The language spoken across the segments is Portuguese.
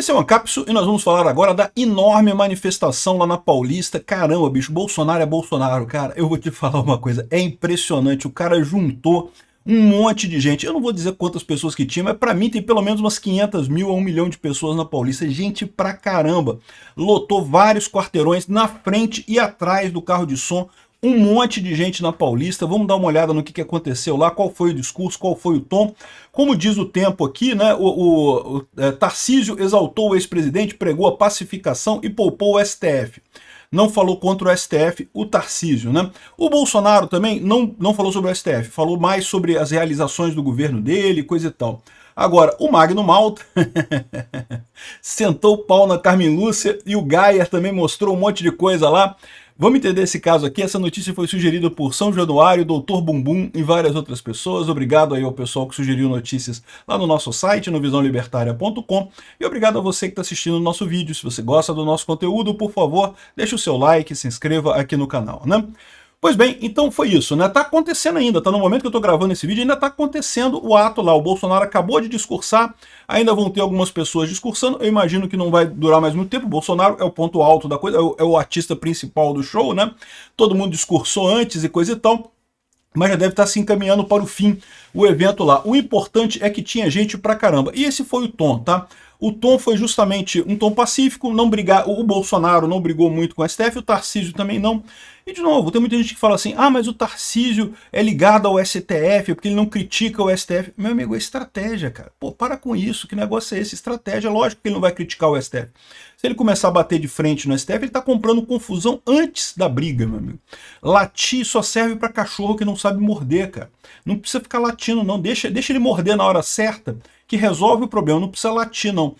Esse é o Ancapsu e nós vamos falar agora da enorme manifestação lá na Paulista. Caramba, bicho, Bolsonaro é Bolsonaro, cara. Eu vou te falar uma coisa, é impressionante. O cara juntou um monte de gente. Eu não vou dizer quantas pessoas que tinha, mas pra mim tem pelo menos umas 500 mil a 1 milhão de pessoas na Paulista. Gente pra caramba. Lotou vários quarteirões na frente e atrás do carro de som. Um monte de gente na Paulista. Vamos dar uma olhada no que aconteceu lá, qual foi o discurso, qual foi o tom. Como diz o tempo aqui, né, Tarcísio exaltou o ex-presidente, pregou a pacificação e poupou o STF. Não falou contra o STF, o Tarcísio, né? O Bolsonaro também não falou sobre o STF, falou mais sobre as realizações do governo dele, coisa e tal. Agora, o Magno Malta sentou o pau na Carmen Lúcia e o Gayer também mostrou um monte de coisa lá. Vamos entender esse caso aqui. Essa notícia foi sugerida por São Januário, Dr. Bumbum e várias outras pessoas. Obrigado aí ao pessoal que sugeriu notícias lá no nosso site, no visãolibertaria.com. E obrigado a você que está assistindo o nosso vídeo. Se você gosta do nosso conteúdo, por favor, deixe o seu like, se inscreva aqui no canal, né? Pois bem, então foi isso, né? Tá acontecendo ainda, tá no momento que eu tô gravando esse vídeo, ainda tá acontecendo o ato lá. O Bolsonaro acabou de discursar, ainda vão ter algumas pessoas discursando. Eu imagino que não vai durar mais muito tempo. O Bolsonaro é o ponto alto da coisa, é o artista principal do show, né? Todo mundo discursou antes e coisa e tal, mas já deve estar se encaminhando para o fim o evento lá. O importante é que tinha gente pra caramba. E esse foi o tom, tá? O tom foi justamente um tom pacífico, não brigar. O Bolsonaro não brigou muito com o STF, o Tarcísio também não. E de novo, tem muita gente que fala assim, ah, mas o Tarcísio é ligado ao STF, porque ele não critica o STF. Meu amigo, é estratégia, cara. Pô, para com isso, que negócio é esse? Estratégia, lógico que ele não vai criticar o STF. Se ele começar a bater de frente no STF, ele tá comprando confusão antes da briga, meu amigo. Latir só serve para cachorro que não sabe morder, cara. Não precisa ficar latindo, não. Deixa ele morder na hora certa, que resolve o problema, não precisa latir, não.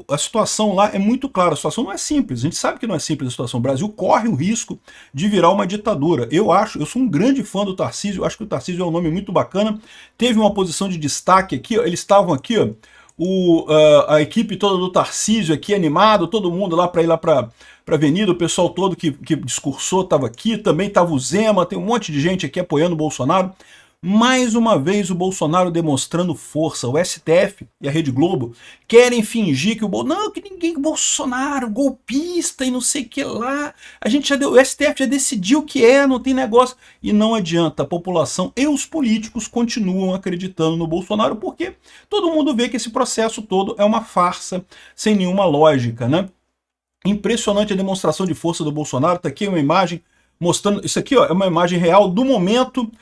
A situação lá é muito clara, a situação não é simples, a gente sabe que não é simples a situação. O Brasil corre o risco de virar uma ditadura. Eu sou um grande fã do Tarcísio, acho que o Tarcísio é um nome muito bacana, teve uma posição de destaque aqui, ó, eles estavam aqui, ó, a equipe toda do Tarcísio aqui animado, todo mundo lá para ir lá para a avenida, o pessoal todo que discursou estava aqui, também estava o Zema, tem um monte de gente aqui apoiando o Bolsonaro. Mais uma vez o Bolsonaro demonstrando força. O STF e a Rede Globo querem fingir que o Bolsonaro, golpista e não sei o que lá. O STF já decidiu que não tem negócio. E não adianta, a população e os políticos continuam acreditando no Bolsonaro, porque todo mundo vê que esse processo todo é uma farsa, sem nenhuma lógica, né? Impressionante a demonstração de força do Bolsonaro. Tá aqui uma imagem mostrando, isso aqui ó, é uma imagem real do momento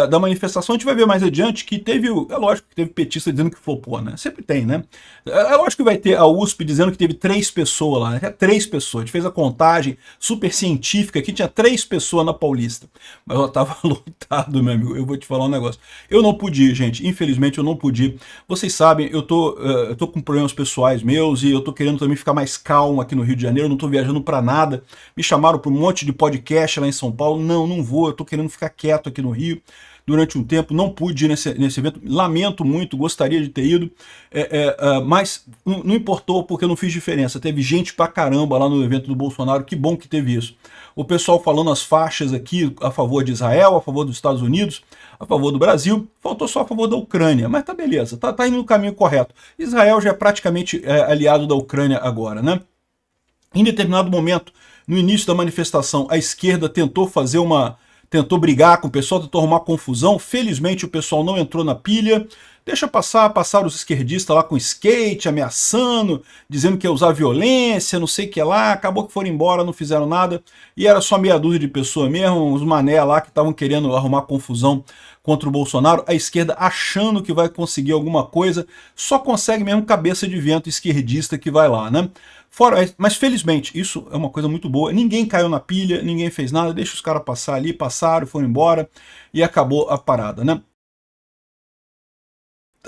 da manifestação. A gente vai ver mais adiante que teve, é lógico que teve petista dizendo que flopou, né? Sempre tem, né? É lógico que vai ter a USP dizendo que teve 3 pessoas lá, né? 3 pessoas. A gente fez a contagem super científica aqui, tinha 3 pessoas na Paulista. Mas ela tava lotado, meu amigo. Eu vou te falar um negócio. Eu não pude ir, gente. Infelizmente eu não pude ir. Vocês sabem, eu tô com problemas pessoais meus e eu tô querendo também ficar mais calmo aqui no Rio de Janeiro. Eu não tô viajando pra nada. Me chamaram pra um monte de podcast lá em São Paulo. Não vou. Eu tô querendo ficar quieto aqui no Rio durante um tempo. Não pude ir nesse evento. Lamento muito, gostaria de ter ido. Mas não importou porque eu não fiz diferença. Teve gente pra caramba lá no evento do Bolsonaro. Que bom que teve isso. O pessoal falando as faixas aqui a favor de Israel, a favor dos Estados Unidos, a favor do Brasil. Faltou só a favor da Ucrânia. Mas tá beleza. Tá indo no caminho correto. Israel já é praticamente aliado da Ucrânia agora, né? Em determinado momento, no início da manifestação, a esquerda tentou brigar com o pessoal, tentou arrumar confusão. Felizmente o pessoal não entrou na pilha. Deixa passaram os esquerdistas lá com skate, ameaçando, dizendo que ia usar violência, não sei o que lá. Acabou que foram embora, não fizeram nada. E era só meia dúzia de pessoas mesmo, uns mané lá que estavam querendo arrumar confusão contra o Bolsonaro. A esquerda achando que vai conseguir alguma coisa, só consegue mesmo cabeça de vento esquerdista que vai lá, né? Mas felizmente, isso é uma coisa muito boa. Ninguém caiu na pilha, ninguém fez nada. Deixa os caras passar ali, passaram, foram embora e acabou a parada, né?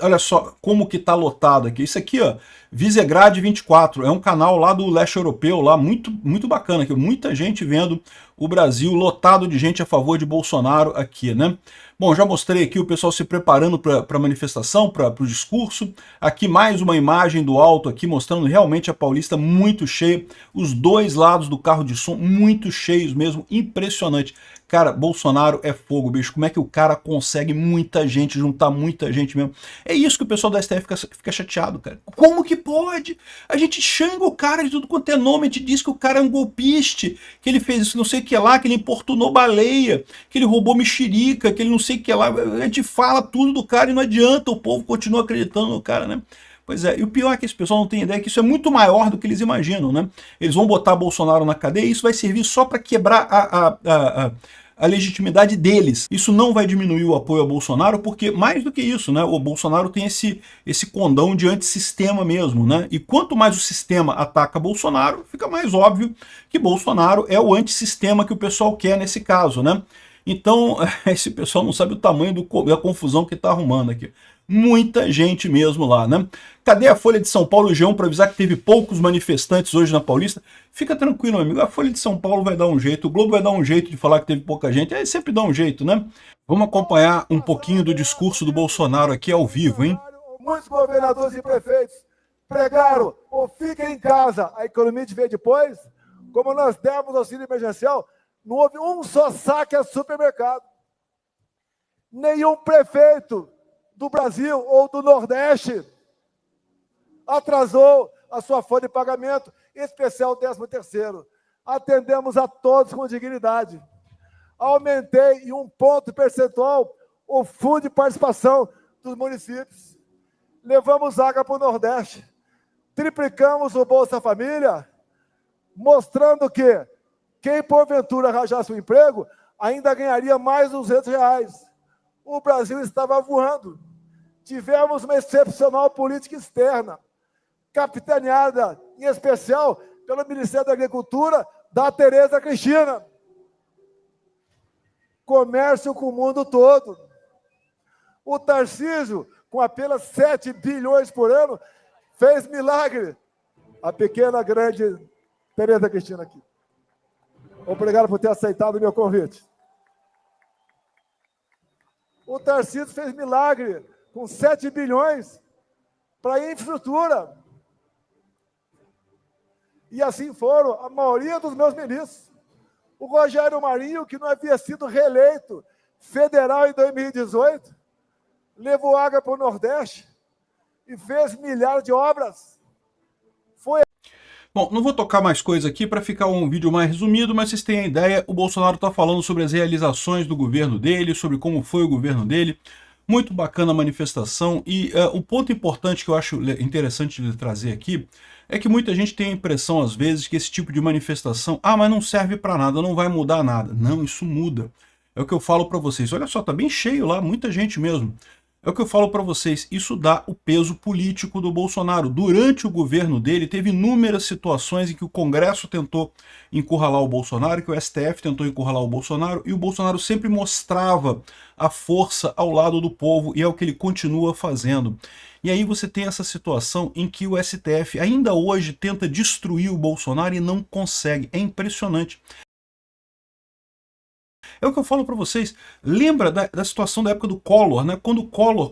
Olha só como que tá lotado aqui. Isso aqui, ó, Visegrad 24, é um canal lá do leste europeu, lá muito bacana, aqui, muita gente vendo o Brasil lotado de gente a favor de Bolsonaro aqui, né? Bom, já mostrei aqui o pessoal se preparando para a manifestação, para o discurso. Aqui mais uma imagem do alto aqui mostrando realmente a Paulista muito cheia. Os dois lados do carro de som muito cheios mesmo, impressionante. Cara, Bolsonaro é fogo, bicho. Como é que o cara consegue muita gente, juntar muita gente mesmo? É isso que o pessoal da STF fica chateado, cara. Como que pode? A gente xinga o cara de tudo quanto é nome, a gente diz que o cara é um golpiste, que ele fez isso não sei o que lá, que ele importunou baleia, que ele roubou mexerica, que ele não sei o que lá. A gente fala tudo do cara e não adianta, o povo continua acreditando no cara, né? Pois é, e o pior é que esse pessoal não tem ideia que isso é muito maior do que eles imaginam, né? Eles vão botar Bolsonaro na cadeia e isso vai servir só para quebrar a legitimidade deles. Isso não vai diminuir o apoio ao Bolsonaro, porque mais do que isso, né? O Bolsonaro tem esse condão de antissistema mesmo, né? E quanto mais o sistema ataca Bolsonaro, fica mais óbvio que Bolsonaro é o antissistema que o pessoal quer nesse caso, né? Então, esse pessoal não sabe o tamanho da confusão que está arrumando aqui. Muita gente mesmo lá, né? Cadê a Folha de São Paulo, G1, para avisar que teve poucos manifestantes hoje na Paulista? Fica tranquilo, meu amigo, a Folha de São Paulo vai dar um jeito, o Globo vai dar um jeito de falar que teve pouca gente, aí sempre dá um jeito, né? Vamos acompanhar um pouquinho do discurso do Bolsonaro aqui ao vivo, hein? Muitos governadores e prefeitos pregaram, ou fiquem em casa, a economia de ver depois, como nós demos auxílio emergencial, não houve um só saque a supermercado. Nenhum prefeito do Brasil ou do Nordeste atrasou a sua folha de pagamento, em especial o 13º. Atendemos a todos com dignidade. Aumentei em 1 ponto percentual o fundo de participação dos municípios. Levamos água para o Nordeste. Triplicamos o Bolsa Família, mostrando que quem porventura arranjasse um emprego ainda ganharia mais R$ 200. O Brasil estava voando. Tivemos uma excepcional política externa, capitaneada, em especial, pelo Ministério da Agricultura, da Tereza Cristina. Comércio com o mundo todo. O Tarcísio, com apenas 7 bilhões por ano, fez milagre. A pequena, grande Tereza Cristina aqui. Obrigado por ter aceitado o meu convite. O Tarcísio fez milagre com 7 bilhões para infraestrutura. E assim foram a maioria dos meus ministros. O Rogério Marinho, que não havia sido reeleito federal em 2018, levou água para o Nordeste e fez milhares de obras. Bom, não vou tocar mais coisa aqui para ficar um vídeo mais resumido, mas vocês têm a ideia, o Bolsonaro está falando sobre as realizações do governo dele, sobre como foi o governo dele. Muito bacana a manifestação e um ponto importante que eu acho interessante de trazer aqui é que muita gente tem a impressão às vezes que esse tipo de manifestação, mas não serve para nada, não vai mudar nada. Não, isso muda. É o que eu falo para vocês. Olha só, tá bem cheio lá, muita gente mesmo. É o que eu falo para vocês, isso dá o peso político do Bolsonaro. Durante o governo dele, teve inúmeras situações em que o Congresso tentou encurralar o Bolsonaro, que o STF tentou encurralar o Bolsonaro, e o Bolsonaro sempre mostrava a força ao lado do povo, e é o que ele continua fazendo. E aí você tem essa situação em que o STF ainda hoje tenta destruir o Bolsonaro e não consegue. É impressionante. É o que eu falo para vocês. Lembra da situação da época do Collor, né? Quando o Collor...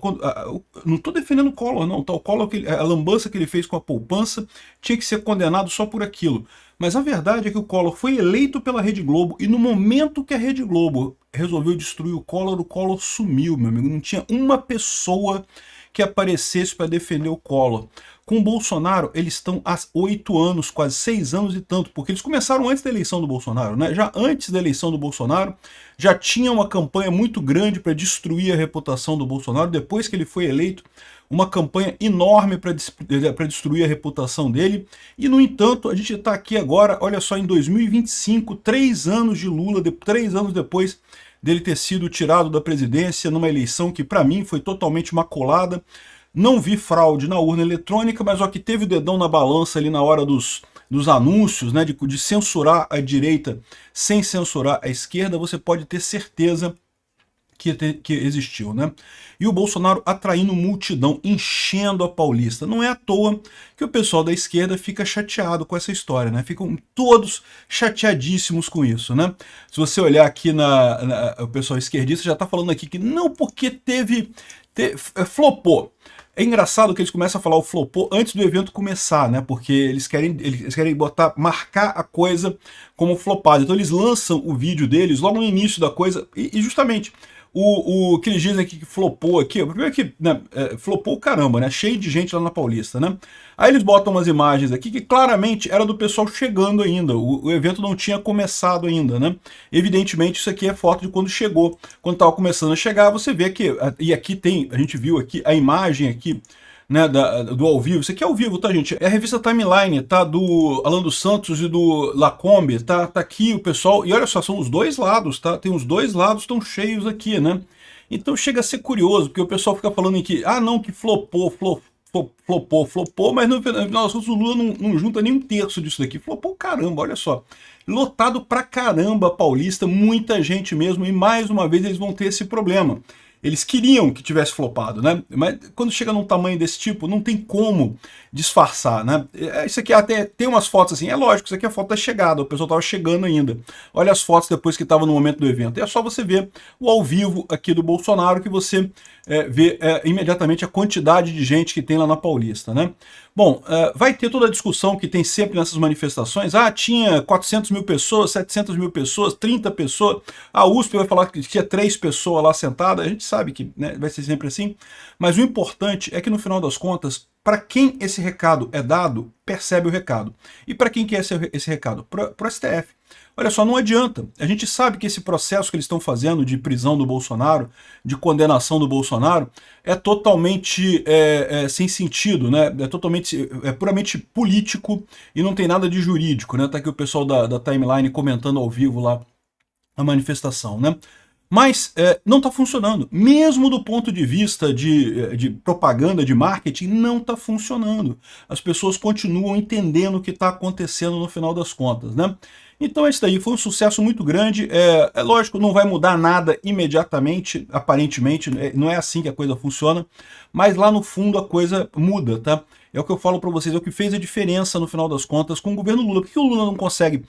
não estou defendendo o Collor, não. Tá? O Collor, a lambança que ele fez com a poupança, tinha que ser condenado só por aquilo. Mas a verdade é que o Collor foi eleito pela Rede Globo e no momento que a Rede Globo resolveu destruir o Collor sumiu, meu amigo. Não tinha uma pessoa que aparecesse para defender o Collor. Com o Bolsonaro, eles estão há 8 anos, quase 6 anos e tanto, porque eles começaram antes da eleição do Bolsonaro, né? Já antes da eleição do Bolsonaro, já tinha uma campanha muito grande para destruir a reputação do Bolsonaro, depois que ele foi eleito, uma campanha enorme para destruir a reputação dele, e no entanto, a gente está aqui agora, olha só, em 2025, 3 anos de Lula, 3 anos depois dele ter sido tirado da presidência numa eleição que para mim foi totalmente maculada. Não vi fraude na urna eletrônica, mas ó, que teve o dedão na balança ali na hora dos anúncios, né, de censurar a direita sem censurar a esquerda, você pode ter certeza que existiu, né? E o Bolsonaro atraindo multidão, enchendo a Paulista. Não é à toa que o pessoal da esquerda fica chateado com essa história, né? Ficam todos chateadíssimos com isso, né? Se você olhar aqui o pessoal esquerdista já tá falando aqui que não, porque flopou. É engraçado que eles começam a falar o flopou antes do evento começar, né? Porque eles querem marcar a coisa como flopado. Então eles lançam o vídeo deles logo no início da coisa e justamente o que eles dizem aqui que flopou aqui, primeiro que né, flopou caramba, né? Cheio de gente lá na Paulista, né? Aí eles botam umas imagens aqui que claramente era do pessoal chegando ainda, o evento não tinha começado ainda, né? Evidentemente isso aqui é foto de quando chegou, quando estava começando a chegar, você vê que, e aqui tem, a gente viu aqui a imagem aqui, né, do ao vivo, isso aqui é ao vivo, tá gente? É a revista Timeline, tá? Do Alan dos Santos e do Lacombe, tá aqui o pessoal, e olha só, são os dois lados, tá? Tem os dois lados tão cheios aqui, né? Então chega a ser curioso, porque o pessoal fica falando em que, não, que flopou, mas no final das contas o Lula não junta nem um terço disso daqui. Flopou caramba, olha só. Lotado pra caramba Paulista, muita gente mesmo, e mais uma vez eles vão ter esse problema. Eles queriam que tivesse flopado, né? Mas quando chega num tamanho desse tipo, não tem como disfarçar, né? Isso aqui até tem umas fotos assim, é lógico, isso aqui é a foto da chegada, o pessoal estava chegando ainda. Olha as fotos depois que estava no momento do evento. E é só você ver o ao vivo aqui do Bolsonaro que você vê imediatamente a quantidade de gente que tem lá na Paulista, né? Bom, vai ter toda a discussão que tem sempre nessas manifestações. Tinha 400 mil pessoas, 700 mil pessoas, 30 pessoas. A USP vai falar que tinha 3 pessoas lá sentadas. A gente sabe que né, vai ser sempre assim. Mas o importante é que no final das contas, para quem esse recado é dado, percebe o recado. E para quem que é esse recado? Para o STF. Olha só, não adianta. A gente sabe que esse processo que eles estão fazendo de prisão do Bolsonaro, de condenação do Bolsonaro, é totalmente sem sentido, né? É puramente político e não tem nada de jurídico, né? Tá aqui o pessoal da Timeline comentando ao vivo lá a manifestação, né? Mas não está funcionando. Mesmo do ponto de vista de propaganda, de marketing, não está funcionando. As pessoas continuam entendendo o que está acontecendo no final das contas, né? Então esse daí foi um sucesso muito grande. É lógico, não vai mudar nada imediatamente, aparentemente, não é assim que a coisa funciona, mas lá no fundo a coisa muda, tá? É o que eu falo para vocês, é o que fez a diferença no final das contas com o governo Lula. Por que o Lula não consegue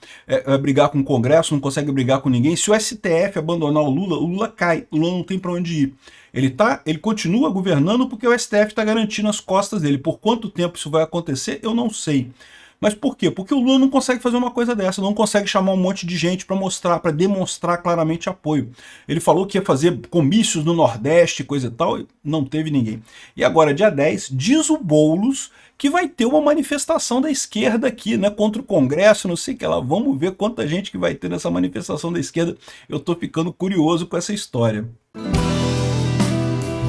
brigar com o Congresso, não consegue brigar com ninguém? Se o STF abandonar o Lula cai, o Lula não tem para onde ir. Ele continua governando porque o STF está garantindo as costas dele. Por quanto tempo isso vai acontecer, eu não sei. Mas por quê? Porque o Lula não consegue fazer uma coisa dessa, não consegue chamar um monte de gente para mostrar, para demonstrar claramente apoio. Ele falou que ia fazer comícios no Nordeste, coisa e tal, e não teve ninguém. E agora, dia 10, diz o Boulos que vai ter uma manifestação da esquerda aqui, né, contra o Congresso, não sei o que lá. Vamos ver quanta gente que vai ter nessa manifestação da esquerda. Eu tô ficando curioso com essa história.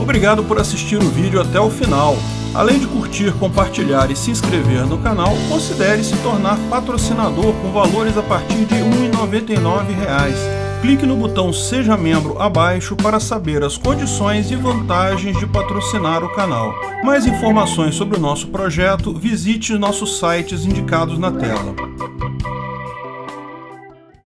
Obrigado por assistir o vídeo até o final. Além de curtir, compartilhar e se inscrever no canal, considere se tornar patrocinador com valores a partir de R$ 1,99. Clique no botão Seja Membro abaixo para saber as condições e vantagens de patrocinar o canal. Mais informações sobre o nosso projeto, visite nossos sites indicados na tela.